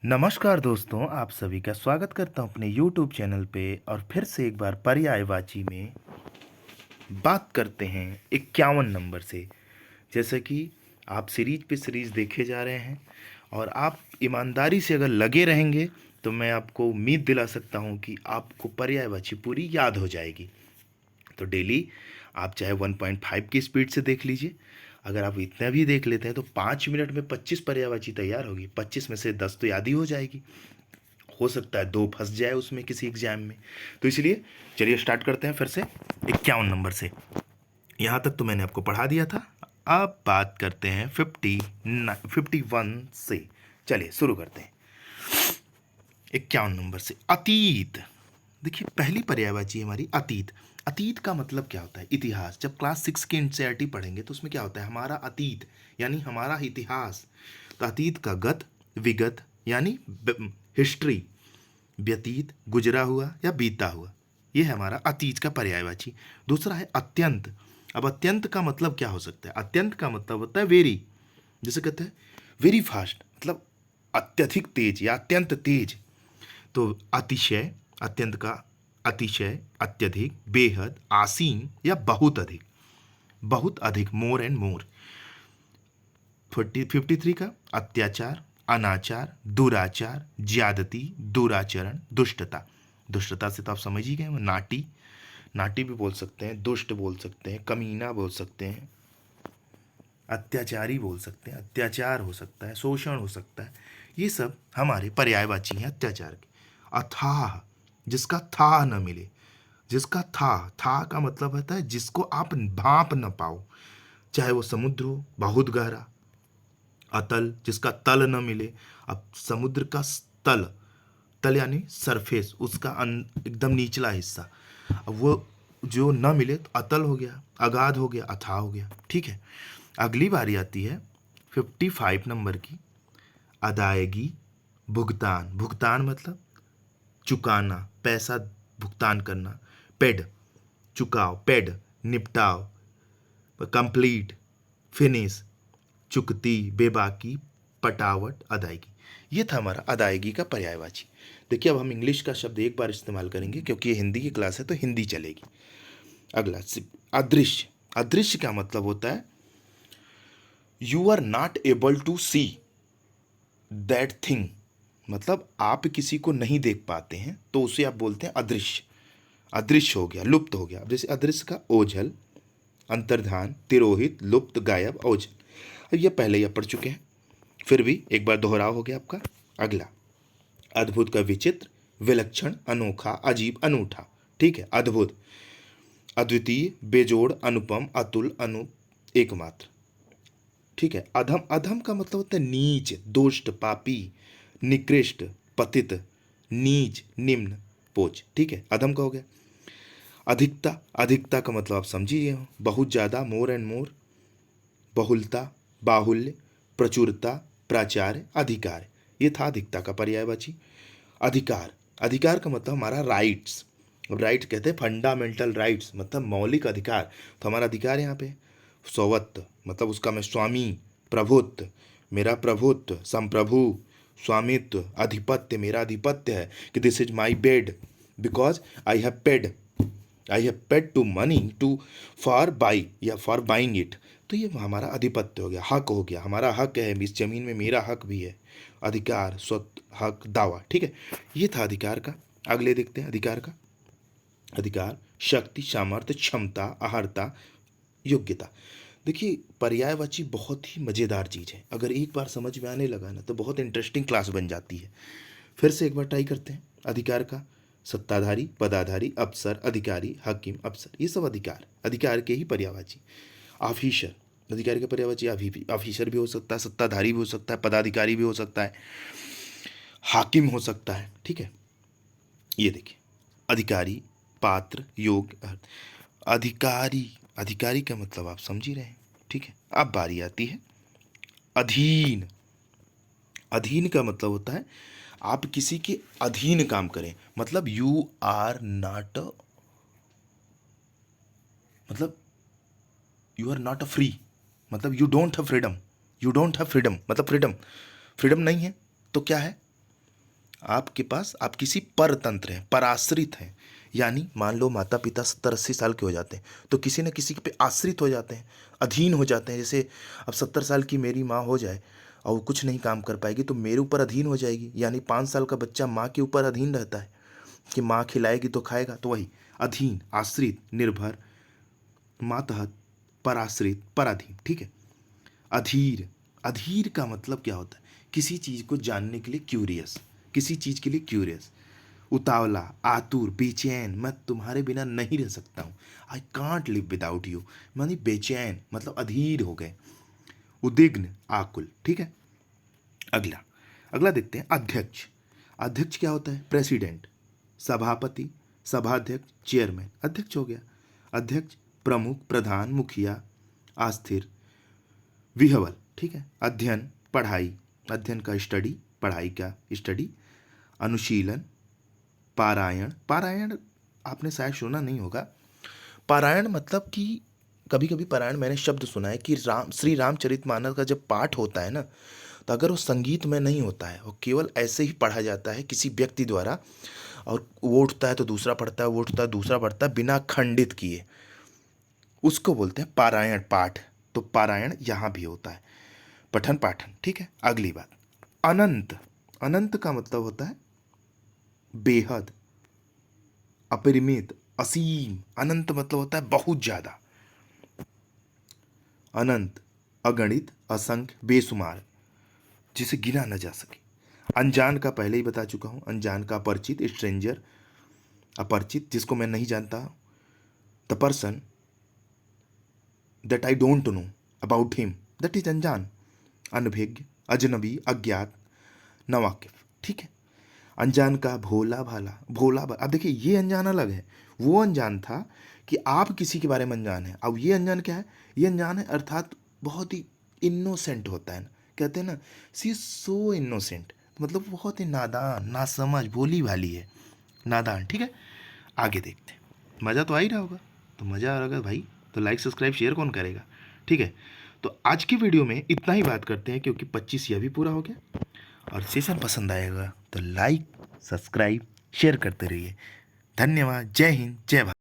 नमस्कार दोस्तों, आप सभी का स्वागत करता हूं अपने YouTube चैनल पे। और फिर से एक बार पर्यायवाची में बात करते हैं 51 नंबर से। जैसे कि आप सीरीज पे सीरीज देखे जा रहे हैं और आप ईमानदारी से अगर लगे रहेंगे तो मैं आपको उम्मीद दिला सकता हूं कि आपको पर्यायवाची पूरी याद हो जाएगी। तो डेली आप चाहे 1.5 की स्पीड से देख लीजिए। अगर आप इतना भी देख लेते हैं तो 5 मिनट में 25 पर्यायवाची तैयार होगी। 25 में से 10 तो याद ही हो जाएगी। हो सकता है 2 फंस जाए उसमें किसी एग्जाम में। तो इसलिए चलिए स्टार्ट करते हैं फिर से 51 नंबर से। यहाँ तक तो मैंने आपको पढ़ा दिया था। अब बात करते हैं 51 से। चलिए शुरू करते हैं 51 नंबर से। अतीत। देखिए पहली पर्यायवाची हमारी अतीत। अतीत का मतलब क्या होता है? इतिहास। जब क्लास 6 की एनसीईआरटी पढ़ेंगे तो उसमें क्या होता है? हमारा अतीत यानी हमारा इतिहास। तो अतीत का गत, विगत यानी हिस्ट्री, व्यतीत गुजरा हुआ या बीता हुआ, ये है हमारा अतीत का पर्यायवाची। दूसरा है अत्यंत। अब अत्यंत का मतलब क्या हो सकता है? अत्यंत का मतलब होता है वेरी। जैसे कहते हैं वेरी फास्ट, मतलब अत्यधिक तेज या अत्यंत तेज। तो अतिशय, अत्यंत का अतिशय, अत्यधिक, बेहद, आसीन या बहुत अधिक। बहुत अधिक, मोर एंड मोर। 53 का अत्याचार, अनाचार, दुराचार, ज्यादती, दुराचरण, दुष्टता। दुष्टता से तो आप समझ ही गए, नाटी। नाटी भी बोल सकते हैं, दुष्ट बोल सकते हैं, कमीना बोल सकते हैं, अत्याचारी बोल सकते हैं, अत्याचार हो सकता है, शोषण हो सकता है। ये सब हमारे पर्यायवाची हैं अत्याचार के। अथाह, जिसका था न मिले। जिसका था का मतलब होता है जिसको आप भांप न पाओ, चाहे वो समुद्र हो बहुत गहरा। अतल, जिसका तल न मिले। अब समुद्र का तल, तल यानी सरफेस, उसका एकदम निचला हिस्सा, अब वो जो न मिले तो अतल हो गया, अगाध हो गया, अथाह हो गया। ठीक है, अगली बारी आती है 55 नंबर की। अदायगी, भुगतान। भुगतान मतलब चुकाना, पैसा भुगतान करना। पेड, चुकाओ, पेड निपटाओ, कंप्लीट, फिनिश, चुकती, बेबाकी, पटावट, अदायगी। ये था हमारा अदायगी का पर्यायवाची। देखिए अब हम इंग्लिश का शब्द एक बार इस्तेमाल करेंगे क्योंकि ये हिंदी की क्लास है तो हिंदी चलेगी। अगला अदृश्य। अदृश्य का मतलब होता है you are not able to see that thing. मतलब आप किसी को नहीं देख पाते हैं तो उसे आप बोलते हैं अदृश्य। अदृश्य हो गया, लुप्त हो गया। जैसे अदृश्य का ओझल, अंतर्धान, तिरोहित, लुप्त, गायब, ओझल। अब ये पहले ही आप पढ़ चुके हैं, फिर भी एक बार दोहराव हो गया आपका। अगला अद्भुत का विचित्र, विलक्षण, अनोखा, अजीब, अनूठा। ठीक है, अद्भुत, अद्वितीय, बेजोड़, अनुपम, अतुल, अनुप, एकमात्र। ठीक है, अधम। अधम का मतलब होता है नीच, दुष्ट, पापी, निकृष्ट, पतित, नीच, निम्न, पोच। ठीक है, अधम का हो गया। अधिकता। अधिकता का मतलब आप समझिए हो, बहुत ज़्यादा, मोर एंड मोर, बहुलता, बाहुल्य, प्रचुरता, प्राचार्य, अधिकार। ये था अधिकता का पर्यायवाची। अधिकार। अधिकार का मतलब हमारा राइट्स। राइट कहते हैं फंडामेंटल राइट्स, मतलब मौलिक अधिकार। तो हमारा अधिकार यहाँ पे स्वत्व, मतलब उसका मैं स्वामी, प्रभुत्व, मेरा प्रभुत्व, संप्रभु, स्वामित्व, अधिपत्य, मेरा अधिपत्य है कि this is my bed because I have paid to money to for buy या फॉर बाइंग इट। तो ये हमारा अधिपत्य हो गया, हक हो गया, हमारा हक है, इस जमीन में मेरा हक भी है। अधिकार, स्वत, हक, दावा। ठीक है, ये था अधिकार का। अगले देखते हैं अधिकार का। अधिकार शक्ति, सामर्थ्य, क्षमता, अहर्ता, योग्यता। देखिए पर्यायवाची बहुत ही मज़ेदार चीज़ है। अगर एक बार समझ में आने लगा ना तो बहुत इंटरेस्टिंग क्लास बन जाती है। फिर से एक बार ट्राई करते हैं अधिकार का। सत्ताधारी, पदाधारी, अफसर, अधिकारी, हकीम, अफसर, ये सब अधिकार, अधिकार के ही पर्यायवाची। ऑफिसर, अधिकारी का पर्यायवाची ऑफिसर भी हो सकता है, सत्ताधारी भी हो सकता है, पदाधिकारी भी हो सकता है, हाकिम हो सकता है। ठीक है, ये देखिए अधिकारी, पात्र, योग्य, अधिकारी। अधिकारी का मतलब आप समझ ही रहे हैं। ठीक है, अब बारी आती है अधीन। अधीन का मतलब होता है आप किसी के अधीन काम करें, मतलब यू आर नॉट, मतलब you are not a free, मतलब you don't have freedom. You don't have freedom मतलब फ्रीडम, फ्रीडम नहीं है तो क्या है? आपके पास आप किसी परतंत्र हैं, पराश्रित हैं। यानी मान लो माता पिता 70-80 साल के हो जाते हैं तो किसी न किसी पे आश्रित हो जाते हैं, अधीन हो जाते हैं। जैसे अब 70 साल की मेरी माँ हो जाए और वो कुछ नहीं काम कर पाएगी तो मेरे ऊपर अधीन हो जाएगी। यानी 5 साल का बच्चा माँ के ऊपर अधीन रहता है कि माँ खिलाएगी तो खाएगा। तो वही अधीन, आश्रित, निर्भर, मातहत, पराश्रित, पराधीन। ठीक है। अधीर, अधीर का मतलब क्या होता है? किसी चीज को जानने के लिए क्यूरियस, किसी चीज के लिए क्यूरियस। उतावला, आतुर, बेचैन, मैं तुम्हारे बिना नहीं रह सकता हूँ, I can't live without you, मानी बेचैन, मतलब अधीर हो गए। उद्विग्न, आकुल। ठीक है। अगला अगला देखते हैं अध्यक्ष। अध्यक्ष क्या होता है? प्रेसिडेंट, सभापति, सभाध्यक्ष, चेयरमैन, अध्यक्ष हो गया। अध्यक्ष प्रमुख, प्रधान, मुखिया, आस्थिर, विहवल। ठीक है। अध्ययन, पढ़ाई, अध्ययन का स्टडी, पढ़ाई का स्टडी। अनुशीलन, पारायण, पारायण आपने शायद सुना नहीं होगा। पारायण मतलब कि कभी कभी पारायण मैंने शब्द सुना है कि श्री रामचरितमानस का जब पाठ होता है ना, तो अगर वो संगीत में नहीं होता है, वो केवल ऐसे ही पढ़ा जाता है किसी व्यक्ति द्वारा, और वो उठता है तो दूसरा पढ़ता है, वो उठता है दूसरा पढ़ता है, बिना खंडित किए, उसको बोलते हैं पारायण पाठ। तो पारायण यहाँ भी होता है, पठन पाठन। ठीक है। अगली बात, अनंत। अनंत का मतलब होता है बेहद, अपरिमित, असीम। अनंत मतलब होता है बहुत ज्यादा। अनंत, अगणित, असंख्य, बेशुमार, जिसे गिना न जा सके। अनजान का पहले ही बता चुका हूं, अनजान का अपरिचित, स्ट्रेंजर, अपरिचित, जिसको मैं नहीं जानता। The person that I don't know about him, that is अनजान। अनभिज्ञ, अजनबी, अज्ञात, नवाकिफ। ठीक है। अनजान का भोला भाला, भोला भाला। अब देखिए ये अनजान अलग है। वो अनजान था कि आप किसी के बारे में अनजान है। अब ये अनजान क्या है? ये अनजान है अर्थात बहुत ही इनोसेंट होता है ना, कहते हैं ना, सी सो इनोसेंट, मतलब बहुत ही नादान, नासमझ, भोली भाली है, नादान। ठीक है। आगे देखते हैं। मज़ा तो आ ही रहा होगा। तो मज़ा आ रहा होगा भाई तो लाइक सब्सक्राइब शेयर कौन करेगा? ठीक है। तो आज की वीडियो में इतना ही बात करते हैं, क्योंकि 25 यह भी पूरा हो गया। और सेशन पसंद आएगा तो लाइक सब्सक्राइब शेयर करते रहिए। धन्यवाद। जय हिंद, जय भारत।